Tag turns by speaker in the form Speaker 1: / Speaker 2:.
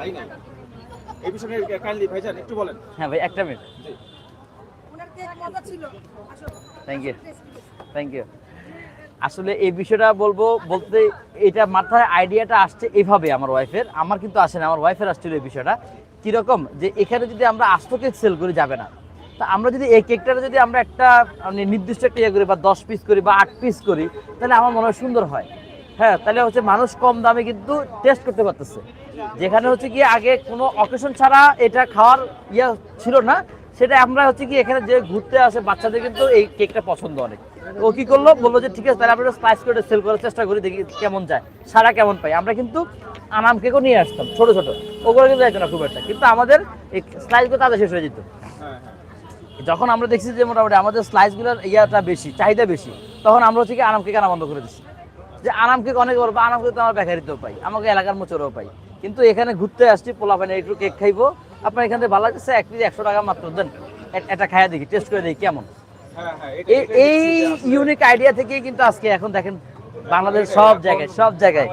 Speaker 1: খাই নাই। এই বিষয়ে কাইন্ডলি ভাইজান একটু বলেন।
Speaker 2: হ্যাঁ ভাই, একটা মিনিট। Thank you, thank you. আসলে এই বিষয়টা বলতে এটা মাথায় আইডিয়াটা আসছে এইভাবে আমার ওয়াইফের, আমার কিন্তু আসে না, আমার ওয়াইফের আসছিল এই বিষয়টা। কীরকম যে এখানে যদি আমরা আস্ত কেক সেল করি যাবে না, তা আমরা যদি এই কেকটারে যদি আমরা একটা নির্দিষ্ট একটা ইয়ে করি বা 10 পিস করি বা 8 পিস করি, তাহলে আমার মনে হয় সুন্দর হয়। হ্যাঁ, তাহলে হচ্ছে মানুষ কম দামে কিন্তু টেস্ট করতে পারতেছে। যেখানে হচ্ছে কি আগে কোনো অকেশন ছাড়া এটা খাওয়ার ইয়া ছিল না, সেটা আমরা হচ্ছে কি এখানে যে ঘুরতে আসে বাচ্চাদের কিন্তু এই কেকটা পছন্দ অনেক। ও কি করলো, বললো যে ঠিক আছে তাহলে আমরা স্লাইস করে সেল করার চেষ্টা করি, দেখি কেমন যায়, সারা কেমন পাই। আমরা কিন্তু আনাম কেকও নিয়ে আসতাম ছোট ছোট, ওগুলো কিন্তু যাইতো না খুব একটা, কিন্তু আমাদের এই স্লাইসগুলো তাদের শেষ হয়ে যেত। যখন আমরা দেখছি যে মোটামুটি আমাদের স্লাইসগুলোর ইয়াটা বেশি, চাহিদা বেশি, তখন আমরা হচ্ছে কি আনাম কেক আনা বন্ধ করে দিচ্ছি। যে আনাম কেক অনেক বড়, আনাম কেক তো আমার বেকারিতেও পাই, আমাকে এলাকার মোচরেও পাই, কিন্তু এখানে ঘুরতে আসছি, পোলা পানি একটু কেক খাইবো, আপনার এখান থেকে ভালো লাগছে 1 পিস 100 টাকা মাত্র দেন, এটা খাইয়া দেখি, টেস্ট করে দেখি কেমন। এই ইউনিক আইডিয়া থেকেই কিন্তু আজকে এখন দেখেন বাংলাদেশ সব জায়গায়